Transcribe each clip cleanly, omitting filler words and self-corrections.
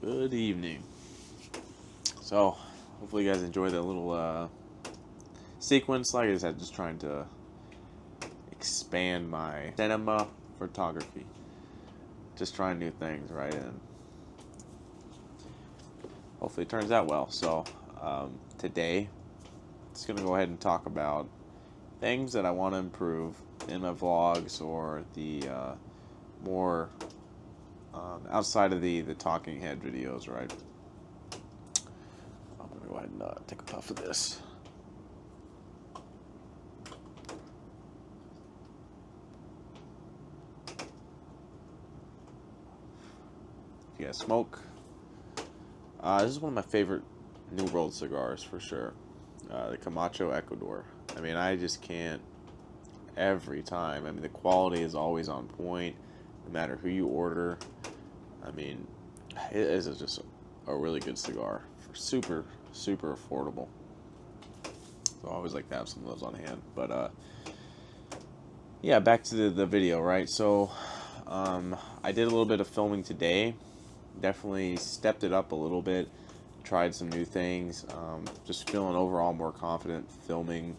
Good evening. So, hopefully, you guys enjoy that little sequence. Like I said, just trying to expand my cinema photography. Just trying new things, right? And hopefully, it turns out well. So, today, just going to go ahead and talk about things that I want to improve in my vlogs or the more outside of the talking head videos, right? I'm going to go ahead and take a puff of this. Yeah, smoke. This is one of my favorite New World cigars for sure. The Camacho Ecuador. I mean, I just can't every time. I mean, the quality is always on point, no matter who you order. I mean, it is just a really good cigar for super, super affordable. So I always like to have some of those on hand. But yeah, back to the video, right? So I did a little bit of filming today. Definitely stepped it up a little bit. Tried some new things. Just feeling overall more confident filming.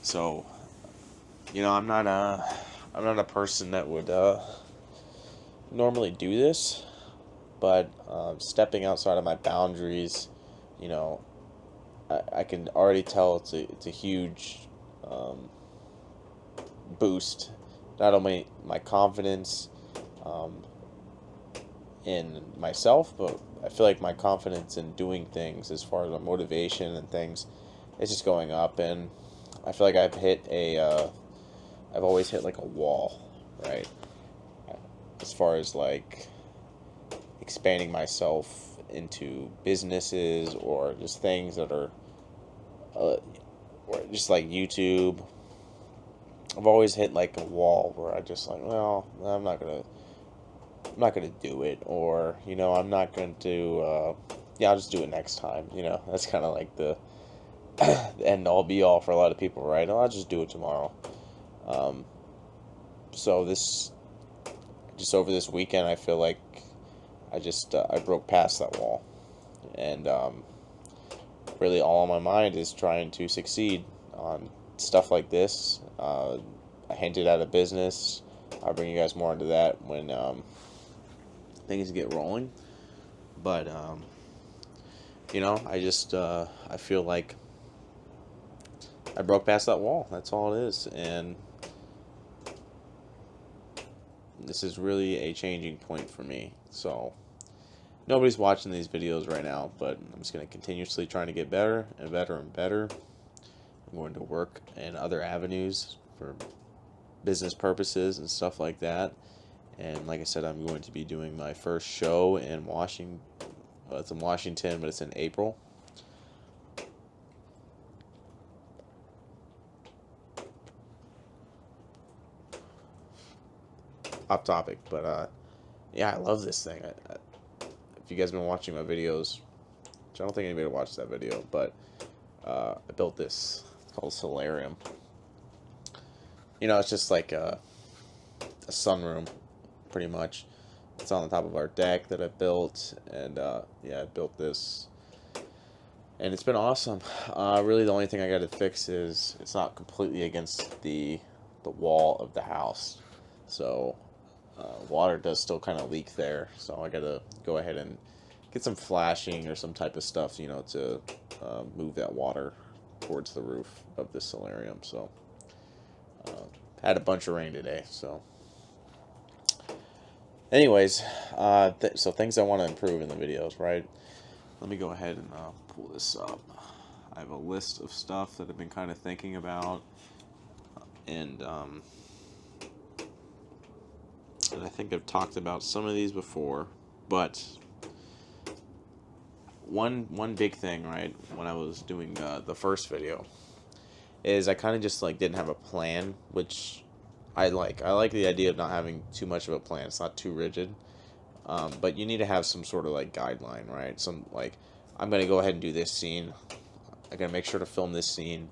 So, I'm not a person that would normally do this, but stepping outside of my boundaries, you know, I can already tell it's a huge boost, not only my confidence in myself, but I feel like my confidence in doing things as far as my motivation and things is just going up. And I feel like I've always hit like a wall, right? As far as like expanding myself into businesses or just things that are or just like YouTube. I've always hit like a wall where I just like, well, I'm not gonna do it, or I'm not going to. Yeah, I'll just do it next time. That's kind of like the end all be all for a lot of people, right? Oh, I'll just do it tomorrow. Um, so this just over this weekend, I feel like I broke past that wall, and really all on my mind is trying to succeed on stuff like this. I hinted at a business. I'll bring you guys more into that when things get rolling. But I feel like I broke past that wall. That's all it is, and this is really a changing point for me. So nobody's watching these videos right now, but I'm just going to continuously trying to get better and better and better. I'm going to work in other avenues for business purposes and stuff like that. And like I said, I'm going to be doing my first show in Washington. It's in Washington, but it's in April. Off topic, but yeah, I love this thing. If you guys have been watching my videos, which I don't think anybody watched that video, but I built this. It's called Solarium. It's just like a sunroom, pretty much. It's on the top of our deck that I built, and yeah, I built this, and it's been awesome. Really, the only thing I got to fix is it's not completely against the wall of the house, so water does still kind of leak there. So I got to go ahead and get some flashing or some type of stuff, to move that water towards the roof of this solarium. So had a bunch of rain today, so. Anyways, so things I want to improve in the videos, right? Let me go ahead and pull this up. I have a list of stuff that I've been kind of thinking about, and I think I've talked about some of these before, but one big thing, right, when I was doing the first video, is I kind of just like didn't have a plan, which I like. I like the idea of not having too much of a plan. It's not too rigid. But you need to have some sort of like guideline, right? Some like, I'm gonna go ahead and do this scene. I gotta make sure to film this scene.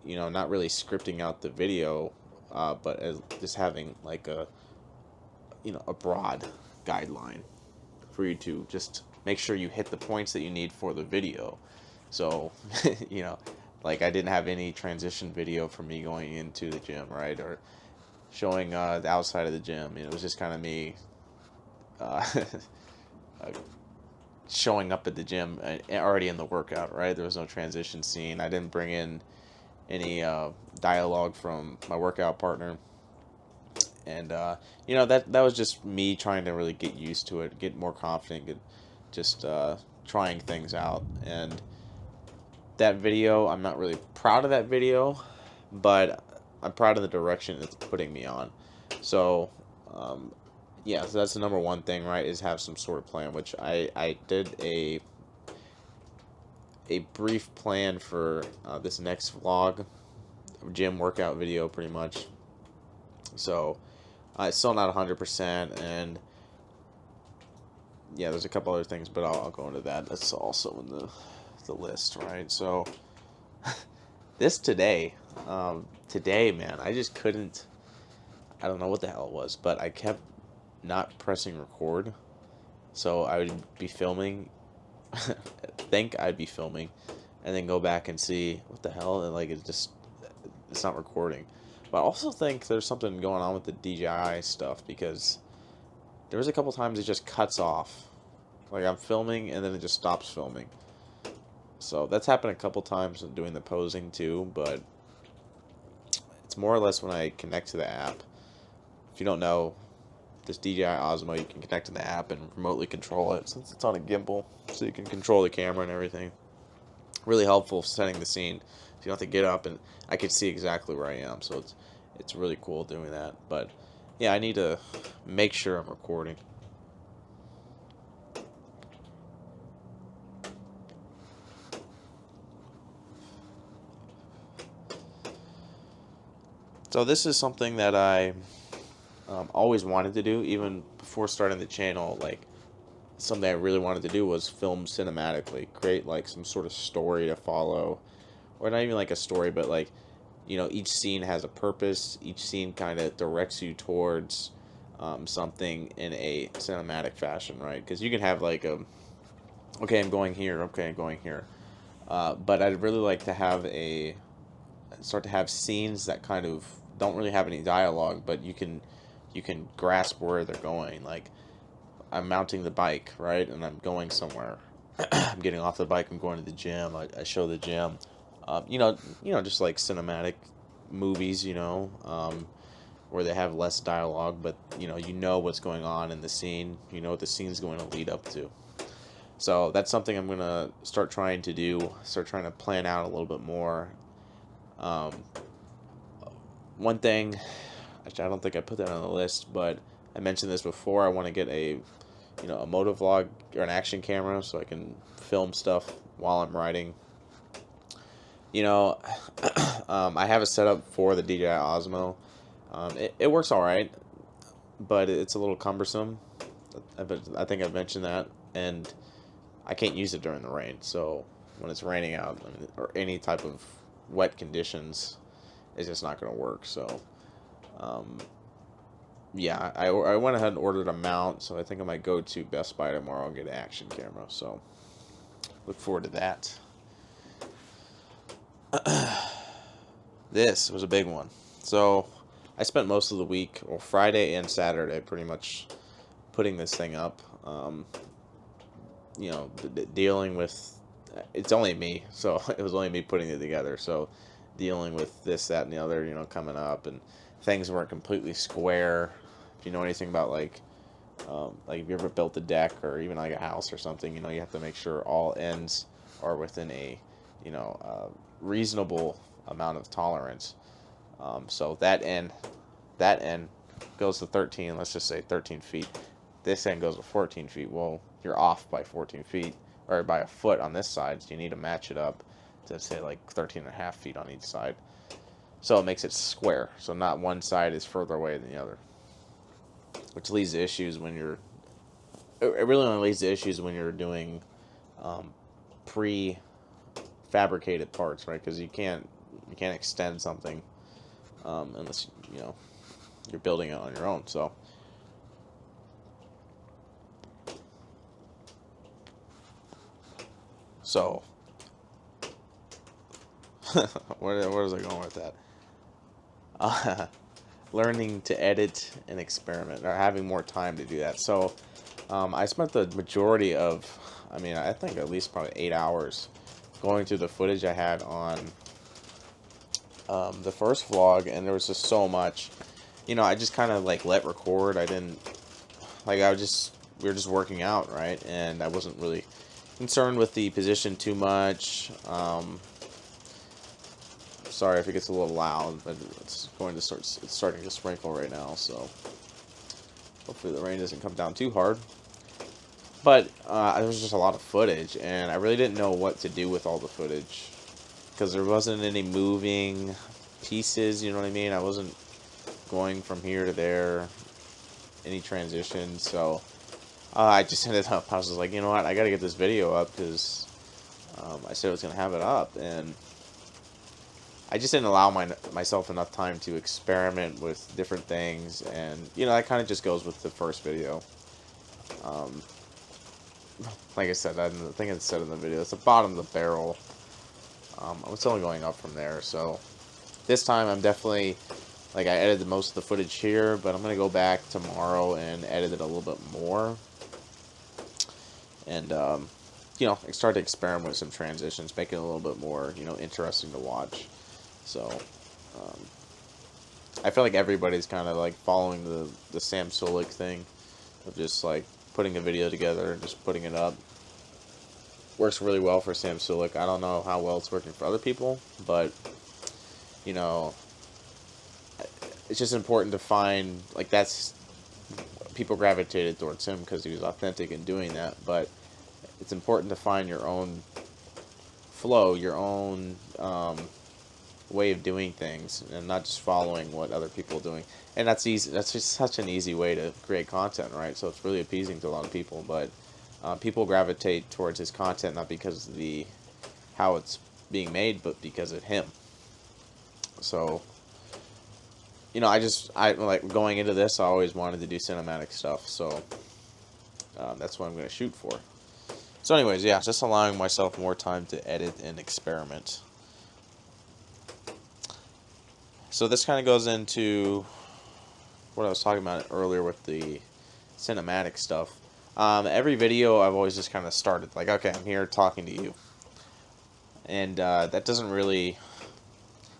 Not really scripting out the video, but just having like a broad guideline for you to just make sure you hit the points that you need for the video. So, you know, like I didn't have any transition video for me going into the gym, right? Or showing the outside of the gym. It was just kind of me uh, uh, showing up at the gym already in the workout, right? There was no transition scene. I didn't bring in any dialogue from my workout partner. And you know, that was just me trying to really get used to it, get more confident, get just trying things out. And that video, I'm not really proud of that video, but I'm proud of the direction it's putting me on. So yeah, so that's the number one thing, right? Is have some sort of plan, which I did a brief plan for this next vlog, gym workout video, pretty much. So it's still not 100%, and yeah, there's a couple other things, but I'll go into that. That's also in the list, right? So this today, man, I just couldn't. I don't know what the hell it was, but I kept not pressing record. So I would be filming, think I'd be filming, and then go back and see what the hell, and like it's not recording. But I also think there's something going on with the DJI stuff, because there was a couple times it just cuts off. Like I'm filming and then it just stops filming. So that's happened a couple times when doing the posing too, but it's more or less when I connect to the app. If you don't know, this DJI Osmo, you can connect to the app and remotely control it, since it's on a gimbal, so you can control the camera and everything. Really helpful setting the scene, so you don't have to get up, and I can see exactly where I am, so it's really cool doing that. But yeah, I need to make sure I'm recording. So this is something that I always wanted to do, even before starting the channel. Like, something I really wanted to do was film cinematically, create like some sort of story to follow, or not even like a story, but like, you know, each scene has a purpose. Each scene kind of directs you towards something in a cinematic fashion, right? Because you can have like okay, I'm going here, okay, I'm going here, but I'd really like to have start to have scenes that kind of don't really have any dialogue, but you can grasp where they're going. Like, I'm mounting the bike, right, and I'm going somewhere. I'm getting off the bike. I'm going to the gym. I show the gym. You know, just like cinematic movies, where they have less dialogue, but you know what's going on in the scene. You know what the scene's going to lead up to. So that's something I'm gonna start trying to do. Start trying to plan out a little bit more. Um, One thing, actually, I don't think I put that on the list, but I mentioned this before. I want to get a motovlog or an action camera, so I can film stuff while I'm riding. I have a setup for the DJI Osmo. It works all right, but it's a little cumbersome. I think I've mentioned that, and I can't use it during the rain. So when it's raining out, or any type of wet conditions, it's just not going to work. So yeah, I went ahead and ordered a mount, so I think I might go to Best Buy tomorrow and get an action camera. So look forward to that. This was a big one. So I spent most of the week, or Friday and Saturday, pretty much putting this thing up. Dealing with, it's only me, so it was only me putting it together. So dealing with this, that, and the other, coming up, and things weren't completely square. If you know anything about like if you ever built a deck or even like a house or something, you have to make sure all ends are within a reasonable amount of tolerance. So that end goes to 13. Let's just say 13 feet. This end goes to 14 feet. Well, you're off by 14 feet, or by a foot on this side, so you need to match it up to say like 13 and a half feet on each side. So it makes it square, so not one side is further away than the other, which leads to issues when you're. It really only leads to issues when you're doing pre-fabricated parts, right? Because you can't extend something unless you're building it on your own. So So, where was I going with that? Learning to edit and experiment, or having more time to do that. So, I spent the majority of, I mean, I think at least probably 8 hours going through the footage I had on the first vlog, and there was just so much. You know, I just kind of like let record. I didn't, like, we were just working out, right? And I wasn't really concerned with the position too much. Sorry if it gets a little loud, but it's starting to sprinkle right now, so hopefully the rain doesn't come down too hard. But there was just a lot of footage, and I really didn't know what to do with all the footage, because there wasn't any moving pieces, you know what I mean? I wasn't going from here to there, any transition, so I just ended up, I was just like, you know what, I gotta get this video up, because I said I was gonna have it up, and I just didn't allow myself enough time to experiment with different things, and, you know, that kind of just goes with the first video. Like I said, I think I said in the video, it's the bottom of the barrel. I was only going up from there, so this time I'm definitely, like, I edited most of the footage here, but I'm going to go back tomorrow and edit it a little bit more, and, you know, start to experiment with some transitions, make it a little bit more, you know, interesting to watch. So, I feel like everybody's kind of, like, following the Sam Sulek thing of just, like, putting a video together and just putting it up. Works really well for Sam Sulek. I don't know how well it's working for other people, but, you know, it's just important to find, like, that's, people gravitated towards him because he was authentic in doing that, but it's important to find your own flow, your own way of doing things, and not just following what other people are doing. And that's easy. That's just such an easy way to create content, right? So it's really appeasing to a lot of people, but people gravitate towards his content not because of how it's being made, but because of him. So, you know, I like going into this, I always wanted to do cinematic stuff, so that's what I'm going to shoot for. So anyways, yeah, just allowing myself more time to edit and experiment. So this kind of goes into what I was talking about earlier with the cinematic stuff. Every video I've always just kind of started like, okay, I'm here talking to you. And that doesn't really,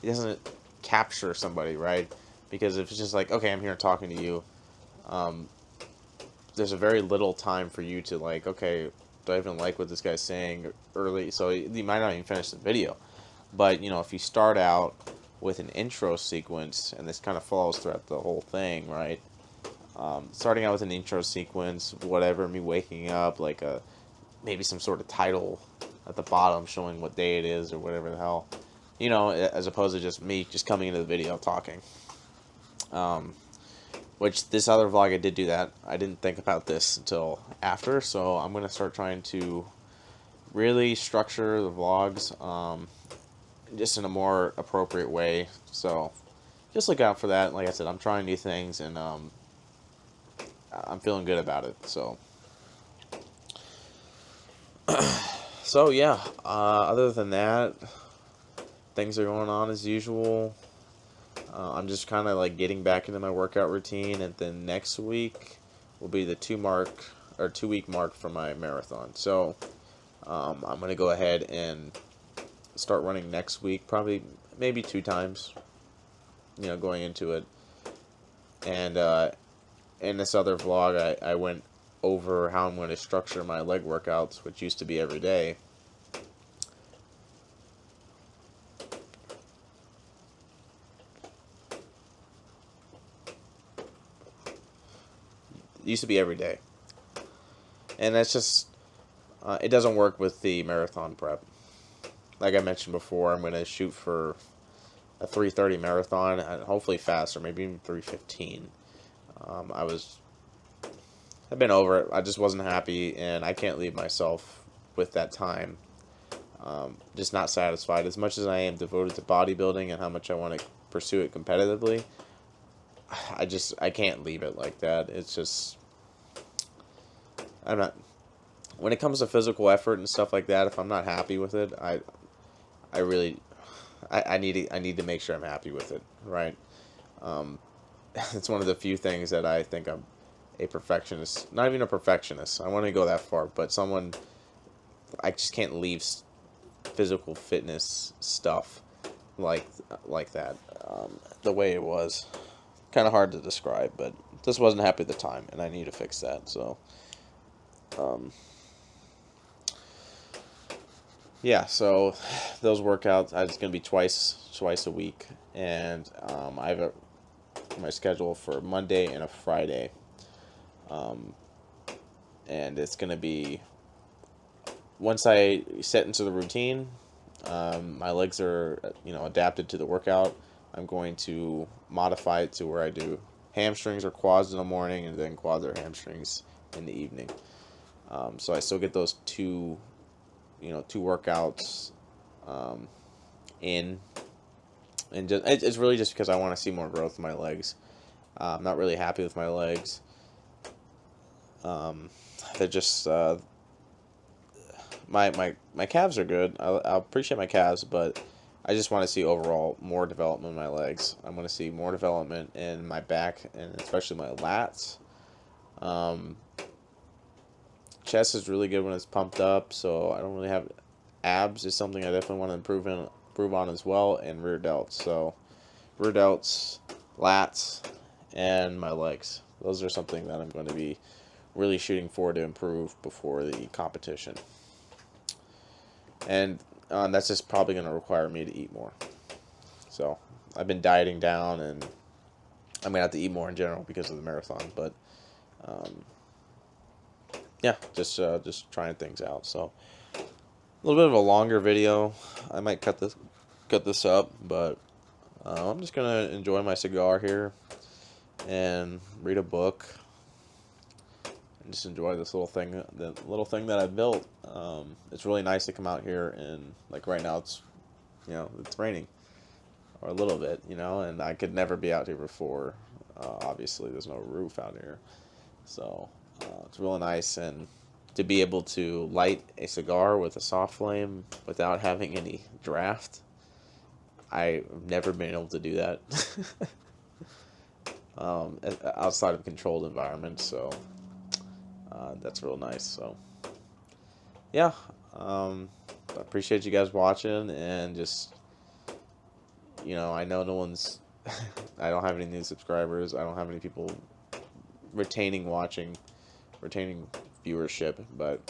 it doesn't capture somebody, right? Because if it's just like, okay, I'm here talking to you, there's a very little time for you to like, okay, do I even like what this guy's saying early? So you might not even finish the video. But, you know, if you start out with an intro sequence, and this kind of follows throughout the whole thing, right? Starting out with an intro sequence, whatever, me waking up, like maybe some sort of title at the bottom showing what day it is or whatever the hell, you know, as opposed to just me just coming into the video talking. Which this other vlog I did do that. I didn't think about this until after, so I'm gonna start trying to really structure the vlogs just in a more appropriate way. So just look out for that. Like I said, I'm trying new things, and I'm feeling good about it. So so yeah, other than that, things are going on as usual. I'm just kind of like getting back into my workout routine, and then next week will be the 2-week mark for my marathon. So I'm gonna go ahead and start running next week, probably maybe 2 times, you know, going into it. And in this other vlog, I went over how I'm going to structure my leg workouts, which used to be every day. It used to be every day. And that's just, it doesn't work with the marathon prep. Like I mentioned before, I'm going to shoot for a 3:30 marathon, and hopefully faster, maybe even 3:15. I've been over it. I just wasn't happy, and I can't leave myself with that time. Just not satisfied. As much as I am devoted to bodybuilding and how much I want to pursue it competitively, I can't leave it like that. It's just, I'm not, when it comes to physical effort and stuff like that, if I'm not happy with it, I really I need to make sure I'm happy with it, right? Um, it's one of the few things that I think I'm a perfectionist. Not even a perfectionist. I want to go that far, but someone I just can't leave physical fitness stuff like like that the way it was. Kind of hard to describe, but just wasn't happy at the time, and I need to fix that. So, um, yeah. So those workouts, it's gonna be twice a week, and I have my schedule for Monday and a Friday, um, and it's gonna be once I set into the routine. My legs are adapted to the workout. I'm going to modify it to where I do hamstrings or quads in the morning and then quads or hamstrings in the evening. So I still get those two workouts um, in, and it's really just because I want to see more growth in my legs. I'm not really happy with my legs. Um, they're just my calves are good. I appreciate my calves, but I just want to see overall more development in my legs. I want to see more development in my back and especially my lats. Um, Chest is really good when it's pumped up, so I don't really have abs is something I definitely want to improve on as well, and rear delts. So rear delts, lats, and my legs. Those are something that I'm going to be really shooting for to improve before the competition. And that's just probably going to require me to eat more. So I've been dieting down, and I'm gonna have to eat more in general because of the marathon. But um, yeah, just trying things out. So a little bit of a longer video. I might cut this up, but I'm just gonna enjoy my cigar here and read a book and just enjoy this little thing that I built. It's really nice to come out here, and like right now it's raining or a little bit, and I could never be out here before. Obviously, there's no roof out here, so it's really nice, and to be able to light a cigar with a soft flame without having any draft. I've never been able to do that outside of controlled environments, so that's real nice. So yeah, I appreciate you guys watching, and just I know no one's. I don't have any new subscribers. I don't have any people retaining viewership, but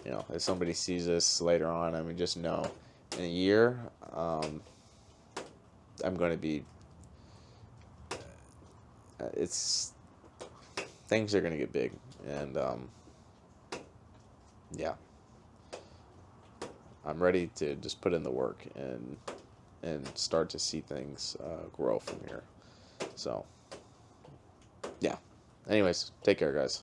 if somebody sees this later on, I mean, just know in a year, I'm going to be. It's things are going to get big, and yeah, I'm ready to just put in the work and start to see things grow from here. So yeah. Anyways, take care, guys.